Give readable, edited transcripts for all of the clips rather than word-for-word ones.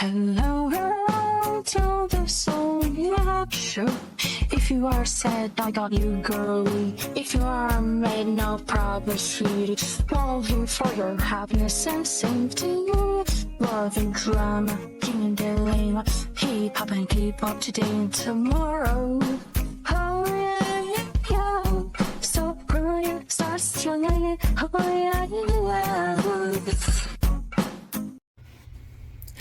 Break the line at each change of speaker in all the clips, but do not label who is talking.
Hello, hello to the Soul Show. If you are sad, I got you, girlie. If you are made, no problem, sweetie. All here for your happiness and safety. Love and drama, king and dilemma. Hip hop and keep up today and tomorrow. Oh yeah, yeah. So brilliant, start swinging. Oh yeah, yeah.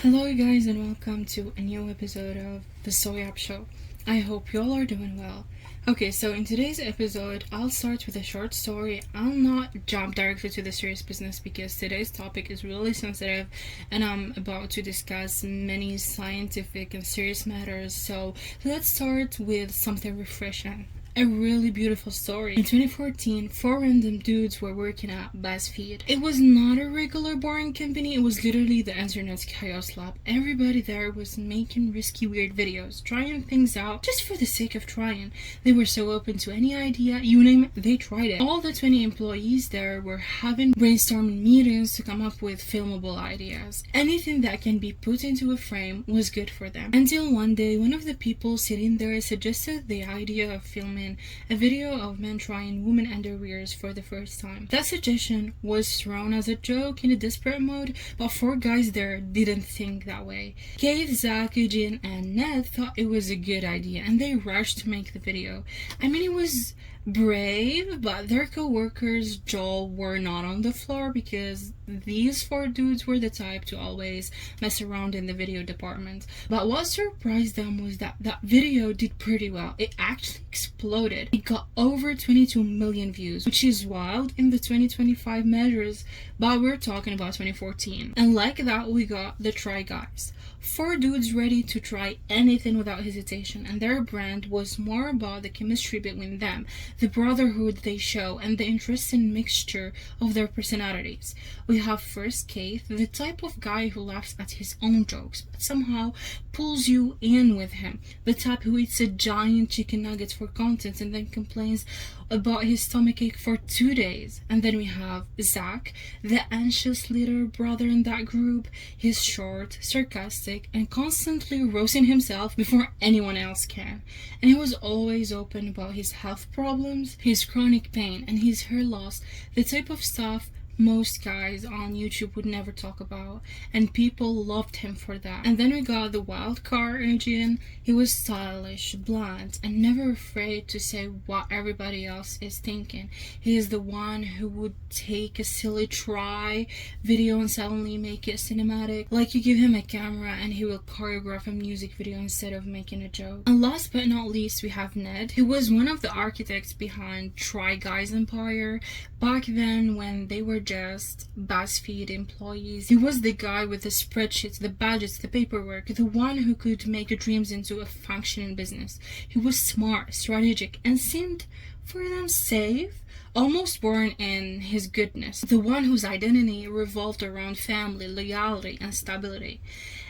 Hello you guys and welcome to a new episode of the Soy Up Show. I hope you all are doing well. Okay, so in today's episode, I'll start with a short story. I'll not jump directly to the serious business because today's topic is really sensitive and I'm about to discuss many scientific and serious matters. So let's start with something refreshing. A really beautiful story. In 2014, 4 random dudes were working at BuzzFeed. It was not a regular boring company, it was literally the internet's chaos lab. Everybody there was making risky weird videos, trying things out just for the sake of trying. They were so open to any idea, you name it, they tried it. All the 20 employees there were having brainstorming meetings to come up with filmable ideas. Anything that can be put into a frame was good for them. Until one day, one of the people sitting there suggested the idea of filming a video of men trying women underwears for the first time. That suggestion was thrown as a joke in a desperate mode, but 4 guys there didn't think that way. Kate, Zach, Eugene, and Ned thought it was a good idea, and they rushed to make the video. I mean, it was brave, but their co-workers Joel were not on the floor because these 4 dudes were the type to always mess around in the video department. But what surprised them was that video did pretty well. It actually exploded. It got over 22 million views, which is wild in the 2025 measures, but we're talking about 2014. And like that, we got the Try Guys. 4 dudes ready to try anything without hesitation, and their brand was more about the chemistry between them, the brotherhood they show, and the interesting mixture of their personalities. We have first Keith, the type of guy who laughs at his own jokes, but somehow pulls you in with him, the type who eats a giant chicken nuggets for content and then complains about his stomachache for 2 days. And then we have Zach, the anxious little brother in that group. He's short, sarcastic, and constantly roasting himself before anyone else can. And he was always open about his health problems, his chronic pain, and his hair loss, the type of stuff most guys on YouTube would never talk about, and people loved him for that. And then we got the wild card Eugene. He was stylish, blunt, and never afraid to say what everybody else is thinking. He is the one who would take a silly try video and suddenly make it cinematic. Like you give him a camera and he will choreograph a music video instead of making a joke. And last but not least, we have Ned, who was one of the architects behind Try Guys Empire. Back then, when they were just BuzzFeed employees, he was the guy with the spreadsheets, the budgets, the paperwork, the one who could make your dreams into a functioning business. He was smart, strategic, and seemed for them safe, almost born in his goodness, the one whose identity revolved around family, loyalty, and stability.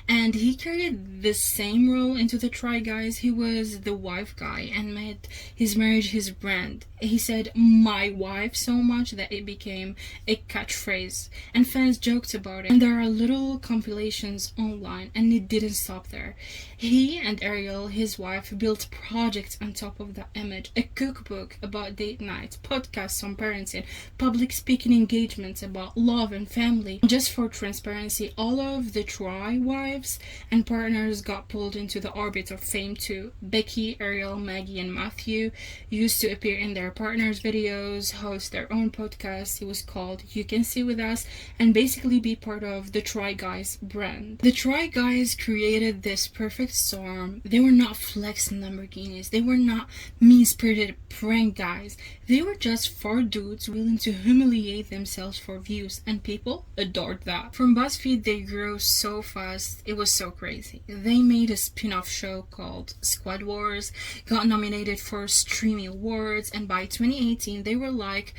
And he carried the same role into the Try Guys. He was the wife guy and made his marriage his brand. He said "my wife" so much that it became a catchphrase, and fans joked about it. And there are little compilations online, and it didn't stop there. He and Ariel, his wife, built projects on top of that image: a cookbook about date nights, podcasts on parenting, public speaking engagements about love and family. Just for transparency, all of the Try wives and partners got pulled into the orbit of fame too. Becky, Ariel, Maggie, and Matthew used to appear in their partners' videos, host their own podcast. It was called You Can See With Us, and basically be part of the Try Guys brand. The Try Guys created this perfect storm. They were not flexing Lamborghinis. They were not mean-spirited prank guys. They were just 4 dudes willing to humiliate themselves for views, and people adored that. From BuzzFeed, they grew so fast, it was so crazy. They made a spin-off show called Squad Wars, got nominated for Streamy Awards, and by 2018 they were like,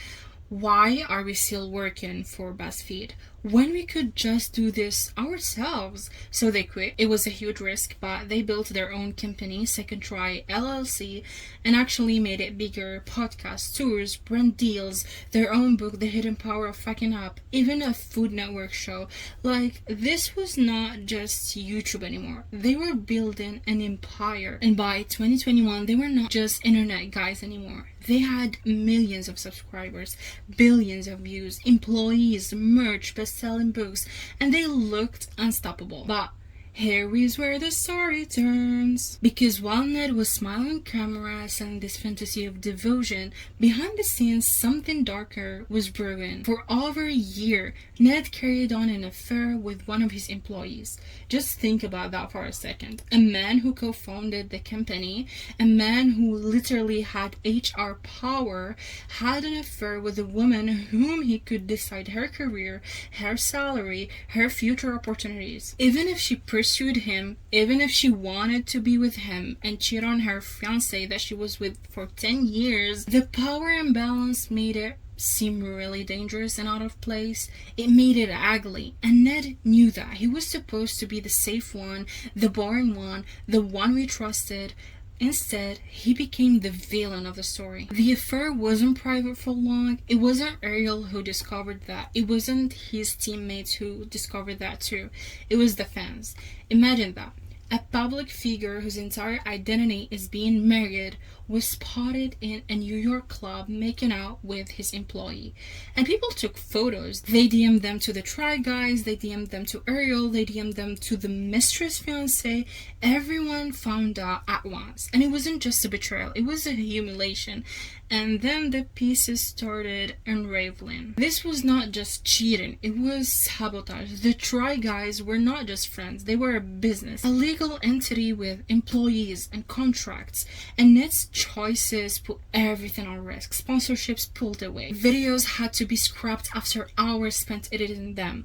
why are we still working for BuzzFeed? when we could just do this ourselves? So they quit. It was a huge risk, but they built their own company, Second Try LLC, and actually made it bigger. Podcasts, tours, brand deals, their own book, The Hidden Power of Fucking Up, even a Food Network show. Like, this was not just YouTube anymore. They were building an empire. And by 2021, they were not just internet guys anymore. They had millions of subscribers, billions of views, employees, merch, best-selling books, and they looked unstoppable. But here is where the story turns. Because while Ned was smiling on camera, selling this fantasy of devotion, behind the scenes something darker was brewing. For over a year, Ned carried on an affair with one of his employees. Just think about that for a second. A man who co-founded the company, a man who literally had HR power, had an affair with a woman whom he could decide her career, her salary, her future opportunities. Even if she pursued him, even if she wanted to be with him and cheat on her fiancé that she was with for 10 years, the power imbalance made it seem really dangerous and out of place. It made it ugly, and Ned knew that. He was supposed to be the safe one, the boring one, the one we trusted. Instead, he became the villain of the story. The affair wasn't private for long. It wasn't Ariel who discovered that. It wasn't his teammates who discovered that too. It was the fans. Imagine that. A public figure whose entire identity is being married was spotted in a New York club making out with his employee. And people took photos. They DM'd them to the Try Guys, they DM'd them to Ariel, they DM'd them to the mistress fiancé. Everyone found out at once. And it wasn't just a betrayal, it was a humiliation. And then the pieces started unraveling. This was not just cheating, it was sabotage. The Try Guys were not just friends, they were a business, a legal entity with employees and contracts. And Ned's choices put everything on risk. Sponsorships pulled away. Videos had to be scrapped after hours spent editing them.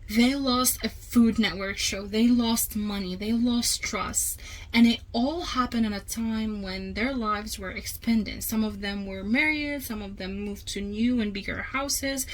They lost a Food Network show, they lost money, they lost trust, and it all happened at a time when their lives were expanding. Some of them were married, some of them moved to new and bigger houses,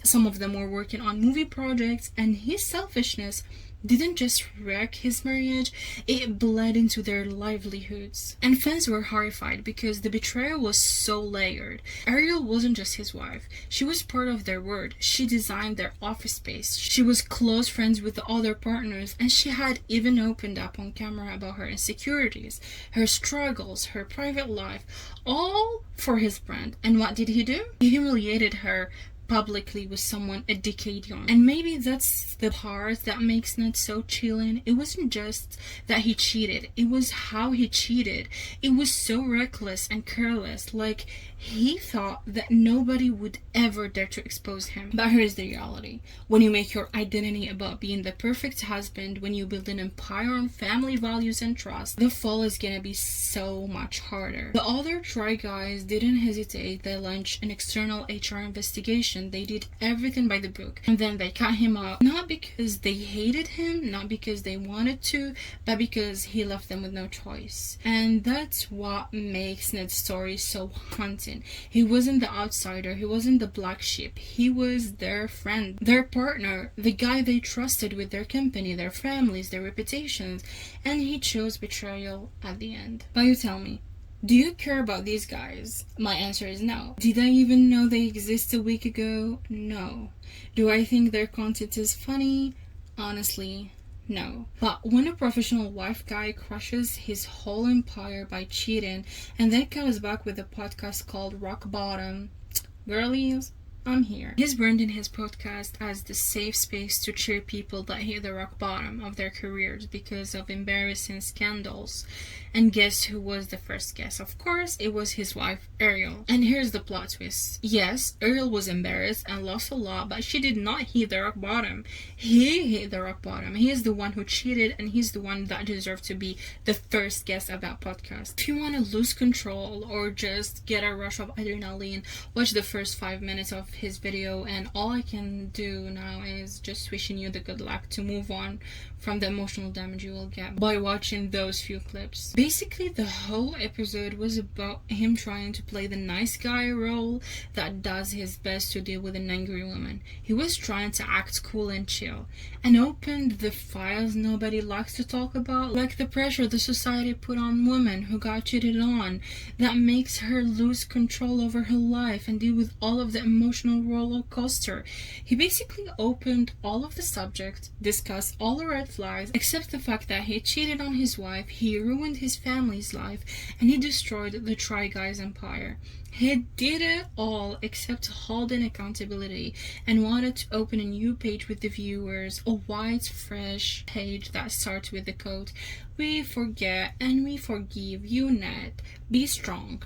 some of them were working on movie projects, and his selfishness didn't just wreck his marriage, it bled into their livelihoods. And fans were horrified because the betrayal was so layered. Ariel wasn't just his wife, she was part of their world. She designed their office space, she was close friends with the other partners, and she had even opened up on camera about her insecurities, her struggles, her private life, all for his brand. And what did he do? He humiliated her publicly with someone a decade young. And maybe that's the part that makes Ned so chilling. It wasn't just that he cheated, it was how he cheated. It was so reckless and careless, like he thought that nobody would ever dare to expose him. But here's the reality. When you make your identity about being the perfect husband, when you build an empire on family values and trust, the fall is gonna be so much harder. The other Try Guys didn't hesitate. They launched an external HR investigation. They did everything by the book, and then they cut him out, not because they hated him, not because they wanted to, but because he left them with no choice. And that's what makes Ned's story so haunting. He wasn't the outsider, he wasn't the black sheep, he was their friend, their partner, the guy they trusted with their company, their families, their reputations, and he chose betrayal at the end. But you tell me, do you care about these guys? My answer is no. Did I even know they exist a week ago? No. Do I think their content is funny? Honestly, no. But when a professional wife guy crushes his whole empire by cheating and then comes back with a podcast called Rock Bottom, girlies, I'm here. He's branding his podcast as the safe space to cheer people that hit the rock bottom of their careers because of embarrassing scandals. And guess who was the first guest? Of course, it was his wife, Ariel. And here's the plot twist. Yes, Ariel was embarrassed and lost a lot, but she did not hit the rock bottom. He hit the rock bottom. He is the one who cheated, and he's the one that deserved to be the first guest of that podcast. If you want to lose control or just get a rush of adrenaline, watch the first 5 minutes of his video, and all I can do now is just wishing you the good luck to move on from the emotional damage you will get by watching those few clips. Basically, the whole episode was about him trying to play the nice guy role that does his best to deal with an angry woman. He was trying to act cool and chill, and opened the files nobody likes to talk about, like the pressure the society put on women who got cheated on, that makes her lose control over her life and deal with all of the emotional roller coaster. He basically opened all of the subjects, discussed all the red flags, except the fact that he cheated on his wife, he ruined his family's life, and he destroyed the Try Guys empire. He did it all except holding accountability and wanted to open a new page with the viewers, a white, fresh page that starts with the quote, "We forget and we forgive you, Ned. Be strong."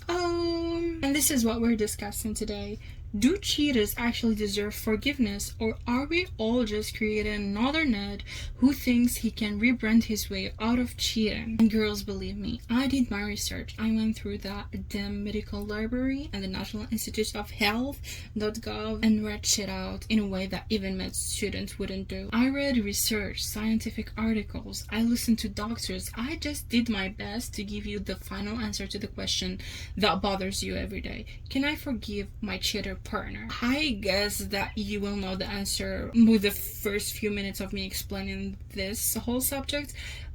And this is what we're discussing today. Do cheaters actually deserve forgiveness, or are we all just creating another Ned who thinks he can rebrand his way out of cheating? And girls, believe me, I did my research. I went through that damn medical library and the National Institute of Health.gov and read shit out in a way that even med students wouldn't do. I read research, scientific articles, I listened to doctors. I just did my best to give you the final answer to the question that bothers you every day. Can I forgive my cheater partner? I guess that you will know the answer with the first few minutes of me explaining this whole subject,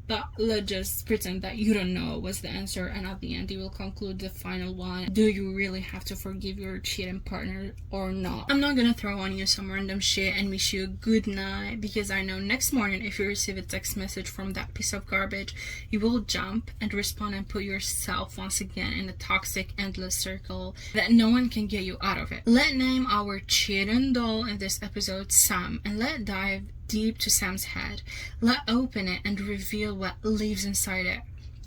but let's just pretend that you don't know what's the answer, and at the end you will conclude the final one. Do you really have to forgive your cheating partner or not? I'm not gonna throw on you some random shit and wish you a good night, because I know next morning if you receive a text message from that piece of garbage, you will jump and respond and put yourself once again in a toxic endless circle that no one can get you out of it. Let's name our cheating doll in this episode Sam, and let's dive deep to Sam's head. Let's open it and reveal what lives inside it.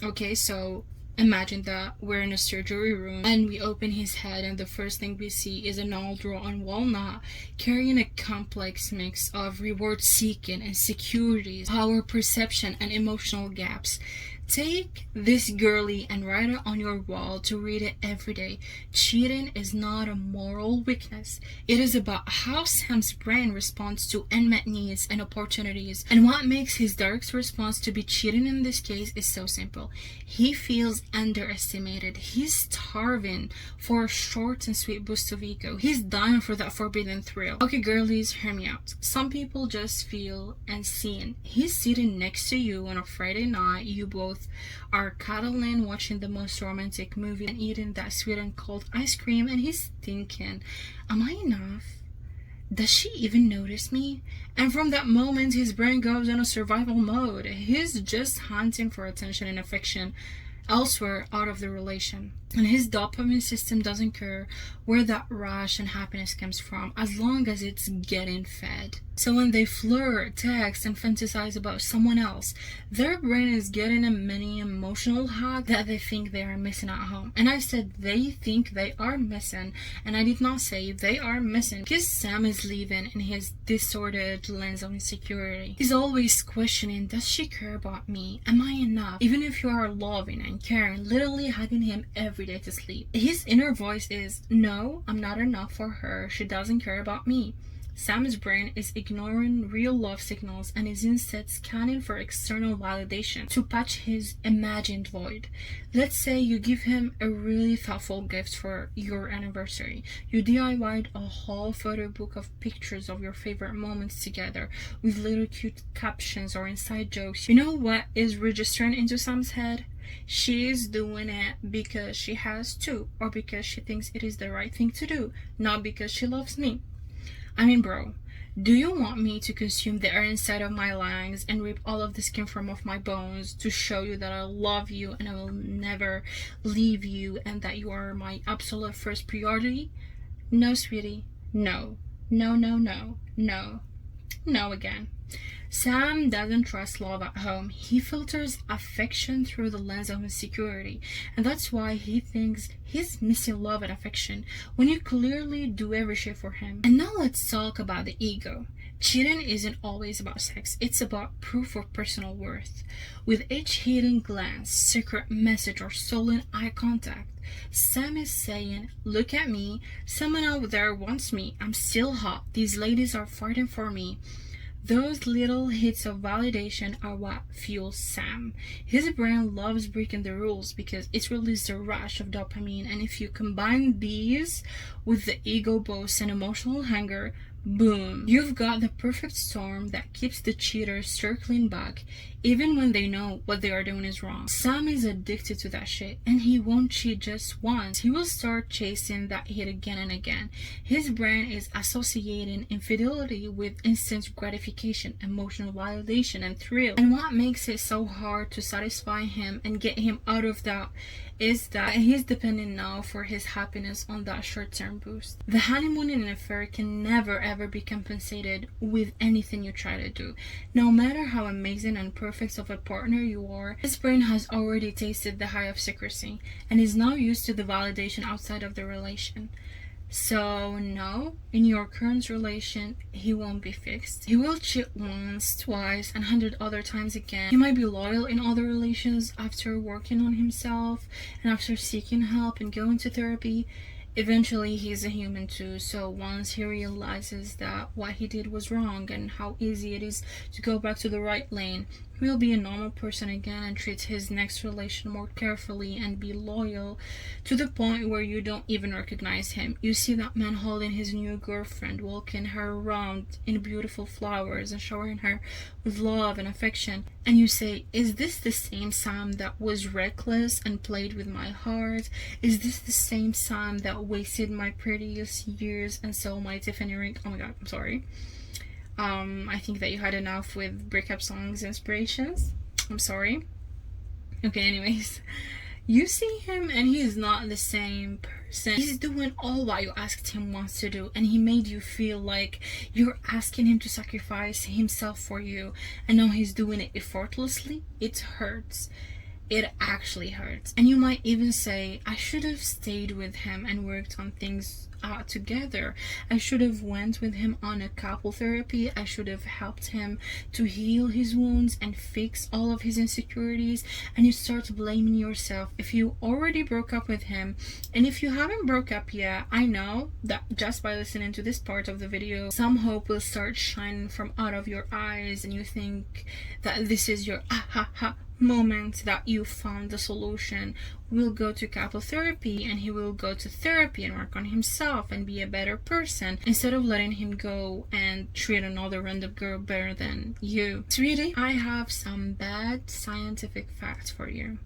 Okay, so imagine that we're in a surgery room and we open his head, and the first thing we see is an old rotten walnut carrying a complex mix of reward seeking, insecurities, power perception, and emotional gaps. Take this girly and write it on your wall to read it every day. Cheating is not a moral weakness. It is about how Sam's brain responds to unmet needs and opportunities. And what makes his darkest response to be cheating in this case is so simple. He feels underestimated. He's starving for a short and sweet boost of ego. He's dying for that forbidden thrill. Okay, girlies, hear me out. Some people just feel unseen. He's sitting next to you on a Friday night. You both are cuddling, watching the most romantic movie and eating that sweet and cold ice cream, and he's thinking, am I enough? Does she even notice me? And from that moment his brain goes in a survival mode. He's just hunting for attention and affection elsewhere out of the relation, and his dopamine system doesn't care where that rush and happiness comes from as long as it's getting fed. So when they flirt, text, and fantasize about someone else, their brain is getting a mini emotional hug that they think they are missing at home. And I said they think they are missing, and I did not say they are missing, because Sam is living in his disordered lens of insecurity. He's always questioning, does she care about me? Am I enough? Even if you are loving and caring, literally hugging him every day to sleep, his inner voice is, no, I'm not enough for her. She doesn't care about me. Sam's brain is ignoring real love signals and is instead scanning for external validation to patch his imagined void. Let's say you give him a really thoughtful gift for your anniversary. You DIY'd a whole photo book of pictures of your favorite moments together with little cute captions or inside jokes. You know what is registering into Sam's head? She's doing it because she has to, or because she thinks it is the right thing to do, not because she loves me. I mean, bro, do you want me to consume the air inside of my lungs and rip all of the skin from off my bones to show you that I love you and I will never leave you and that you are my absolute first priority? No, sweetie. No. No, no, no. No. No again. Sam doesn't trust love at home. He filters affection through the lens of insecurity, and that's why he thinks he's missing love and affection when you clearly do every shit for him. And now let's talk about the ego, Cheating isn't always about sex, it's about proof of personal worth. With each hidden glance, secret message, or stolen eye contact, Sam is saying, "Look at me, someone out there wants me, I'm still hot, these ladies are fighting for me." Those little hits of validation are what fuels Sam. His brain loves breaking the rules because it releases a rush of dopamine, and if you combine these with the ego boost and emotional hunger, boom, you've got the perfect storm that keeps the cheaters circling back even when they know what they are doing is wrong. Sam is addicted to that shit, and he won't cheat just once. He will start chasing that hit again and again. His brain is associating infidelity with instant gratification, emotional validation, and thrill. And what makes it so hard to satisfy him and get him out of that is that he's depending now for his happiness on that short-term boost. The honeymoon in an affair can never ever be compensated with anything you try to do. No matter how amazing and perfect of a partner you are, his brain has already tasted the high of secrecy and is now used to the validation outside of the relation. So no, in your current relation, he won't be fixed. He will cheat once, twice, and 100 other times again. He might be loyal in other relations after working on himself and after seeking help and going to therapy. Eventually, he's a human too, so once he realizes that what he did was wrong and how easy it is to go back to the right lane, he'll be a normal person again and treat his next relation more carefully and be loyal to the point where you don't even recognize him. You see that man holding his new girlfriend, walking her around in beautiful flowers and showering her with love and affection, and you say, "Is this the same Sam that was reckless and played with my heart? Is this the same Sam that wasted my prettiest years and sold my Tiffany ring?" Oh my god, I'm sorry. I think that you had enough with breakup songs inspirations. I'm sorry. Okay, anyways. You see him and he is not the same person. He's doing all what you asked him once to do, and he made you feel like you're asking him to sacrifice himself for you, and now he's doing it effortlessly. It hurts. It actually hurts. And you might even say, "I should have stayed with him and worked on things out together. I should have went with him on a couple therapy. I should have helped him to heal his wounds and fix all of his insecurities." And you start blaming yourself if you already broke up with him. And if you haven't broke up yet, I know that just by listening to this part of the video, some hope will start shining from out of your eyes, and you think that this is your moment that you found the solution. Will go to couple therapy, and he will go to therapy and work on himself and be a better person instead of letting him go and treat another random girl better than you. Sweetie, I have some bad scientific facts for you.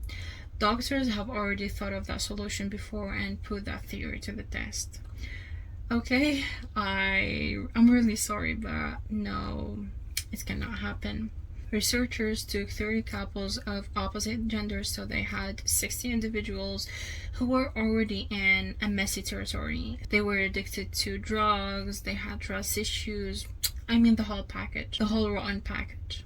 Doctors have already thought of that solution before and put that theory to the test. Okay, I'm really sorry, but no, it cannot happen. Researchers took 30 couples of opposite genders, so they had 60 individuals who were already in a messy territory. They were addicted to drugs, they had trust issues, the whole package, the whole rotten package.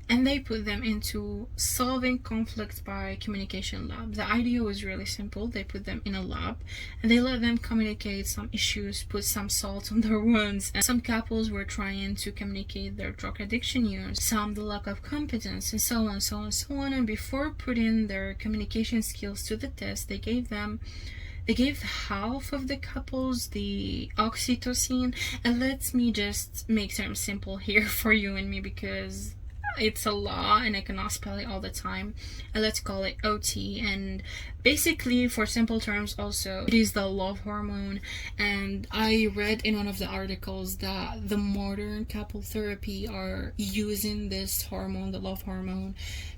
And they put them into solving conflicts by communication lab. The idea was really simple. They put them in a lab and they let them communicate some issues, put some salt on their wounds. And some couples were trying to communicate their drug addiction use, some the lack of competence, and so on, so on, so on. And before putting their communication skills to the test, they gave half of the couples the oxytocin. And let me just make terms simple here for you and me, because it's a law and I cannot spell it all the time. And let's call it OT. And basically, for simple terms, also it is the love hormone. And I read in one of the articles that the modern couple therapy are using this hormone, the love hormone,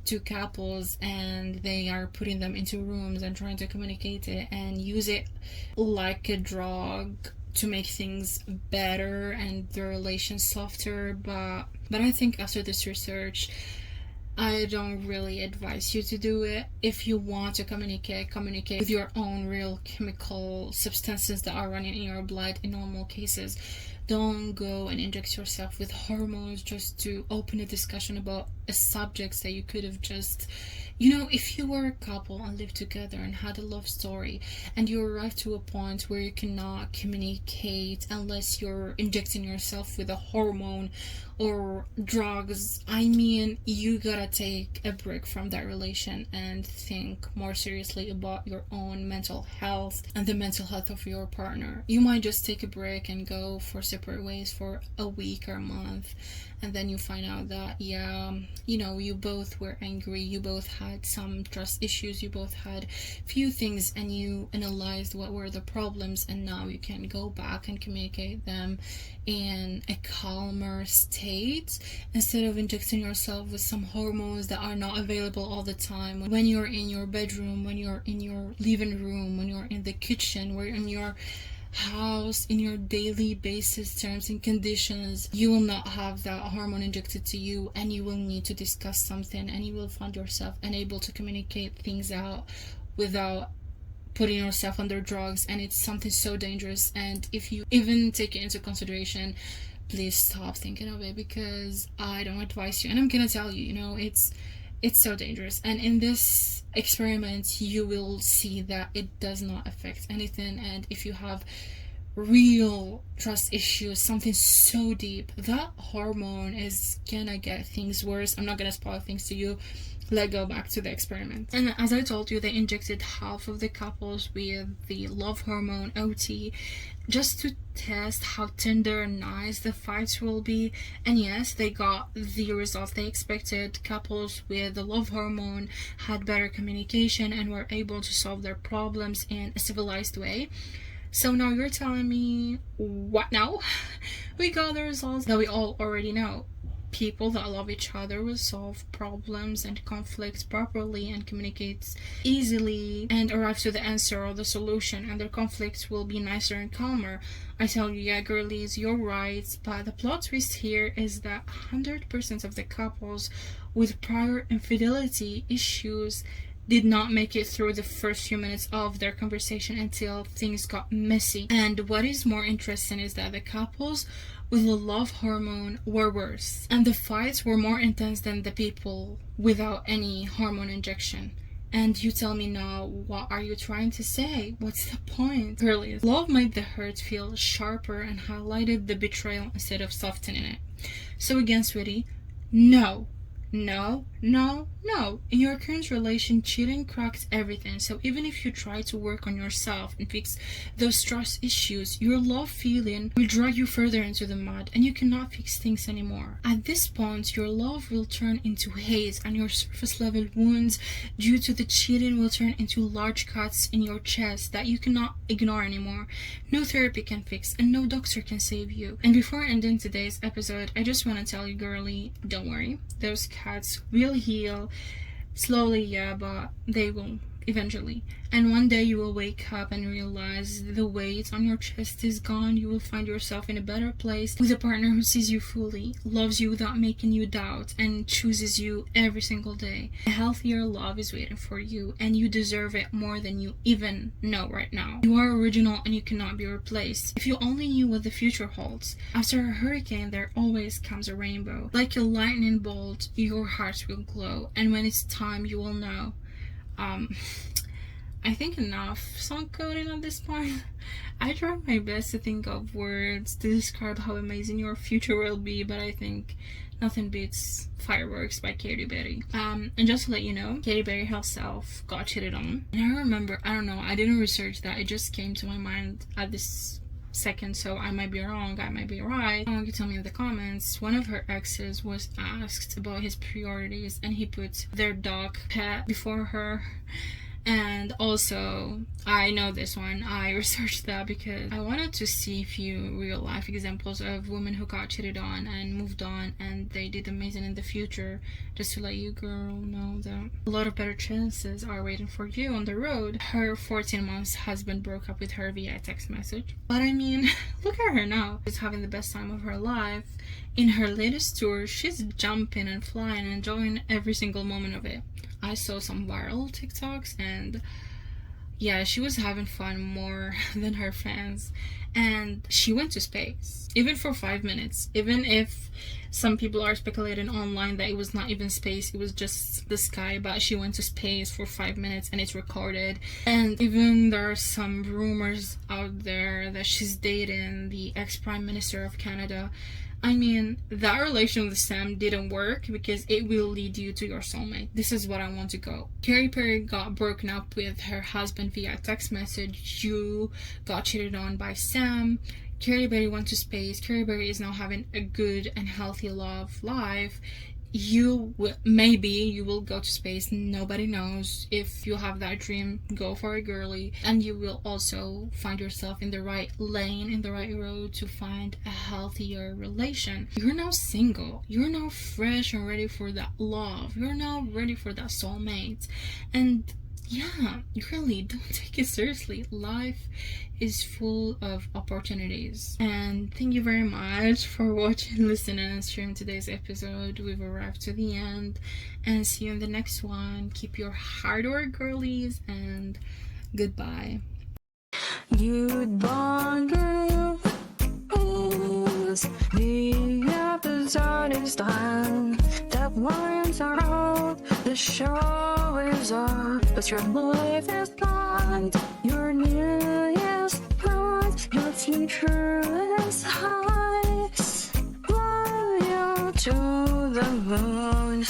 to couples, and they are putting them into rooms and trying to communicate it and use it like a drug to make things better and the relation softer. But I think after this research, I don't really advise you to do it. If you want to communicate with your own real chemical substances that are running in your blood in normal cases. Don't go and inject yourself with hormones just to open a discussion about a subject that you could have just If you were a couple and lived together and had a love story, and you arrive to a point where you cannot communicate unless you're injecting yourself with a hormone or drugs, I mean, you gotta take a break from that relation and think more seriously about your own mental health and the mental health of your partner. You might just take a break and go for separate ways for a week or a month, and then you find out that, yeah, you both were angry, you both had some trust issues, you both had few things, and you analyzed what were the problems, and now you can go back and communicate them in a calmer state instead of injecting yourself with some hormones that are not available all the time. When you're in your bedroom, when you're in your living room, when you're in the kitchen, when you're in your house, in your daily basis terms and conditions, you will not have that hormone injected to you, and you will need to discuss something, and you will find yourself unable to communicate things out without putting yourself under drugs, and it's something so dangerous. And if you even take it into consideration, please stop thinking of it, because I don't advise you, and I'm gonna tell you, it's so dangerous. And in this experiment, you will see that it does not affect anything. And if you have real trust issues, something so deep, that hormone is gonna get things worse. I'm not gonna spoil things to you. Let's go back to the experiment. And as I told you, they injected half of the couples with the love hormone OT just to test how tender and nice the fights will be. And yes, they got the results they expected. Couples with the love hormone had better communication and were able to solve their problems in a civilized way. So now you're telling me, what now? We got the results that we all already know. People that love each other will solve problems and conflicts properly and communicate easily and arrive to the answer or the solution, and their conflicts will be nicer and calmer. I tell you, yeah, girlies, you're right, but the plot twist here is that 100% of the couples with prior infidelity issues did not make it through the first few minutes of their conversation until things got messy. And what is more interesting is that the couples with the love hormone were worse, and the fights were more intense than the people without any hormone injection. And you tell me now, what are you trying to say? What's the point? Girlies, love made the hurt feel sharper and highlighted the betrayal instead of softening it. So again, sweetie, no. In your current relation, cheating cracked everything. So even if you try to work on yourself and fix those trust issues, your love feeling will drag you further into the mud, and you cannot fix things anymore. At this point, your love will turn into hate, and your surface level wounds due to the cheating will turn into large cuts in your chest that you cannot ignore anymore. No therapy can fix, and no doctor can save you. And before ending today's episode, I just want to tell you, girlie, don't worry. Those cuts will heal slowly, yeah, but they will eventually. And one day you will wake up and realize the weight on your chest is gone. You will find yourself in a better place with a partner who sees you fully, loves you without making you doubt, and chooses you every single day. A healthier love is waiting for you, and you deserve it more than you even know right now. You are original and you cannot be replaced. If you only knew what the future holds. After a hurricane, there always comes a rainbow. Like a lightning bolt, your heart will glow, and when it's time, you will know. I think enough song coding at this point. I tried my best to think of words to describe how amazing your future will be, but I think nothing beats Fireworks by Katy Perry. And just to let you know, Katy Perry herself got cheated on. And I remember, I don't know, I didn't research that, it just came to my mind at this second, so I might be wrong, I might be right. You tell me in the comments. One of her exes was asked about his priorities, and he put their dog pet before her. And also, I know this one, I researched that because I wanted to see a few real life examples of women who got cheated on and moved on and they did amazing in the future, just to let you girl know that a lot of better chances are waiting for you on the road. Her 14 months husband broke up with her via text message. But I mean, look at her now. She's having the best time of her life. In her latest tour, she's jumping and flying and enjoying every single moment of it. I saw some viral TikToks and yeah, she was having fun more than her friends, and she went to space, even for 5 minutes. Even if some people are speculating online that it was not even space, it was just the sky, but she went to space for 5 minutes and it's recorded. And even there are some rumors out there that she's dating the ex-prime minister of Canada. I mean, that relation with Sam didn't work because it will lead you to your soulmate. This is what I want to go. Katy Perry got broken up with her husband via text message. You got cheated on by Sam. Katy Perry went to space. Katy Perry is now having a good and healthy love life. Maybe you will go to space, nobody knows. If you have that dream, go for it, girly. And you will also find yourself in the right lane, in the right road to find a healthier relation. You're now single, you're now fresh and ready for that love, you're now ready for that soulmate. And yeah, really, don't take it seriously. Life is full of opportunities. And thank you very much for watching, listening, and streaming today's episode. We've arrived to the end, and see you in the next one. Keep your hard work, girlies, and goodbye.
Goodbye, girls. The episode is done. The lines are out. The show is up. But your life is gone. Your new is bright. Your future is high. Fly you to the moon.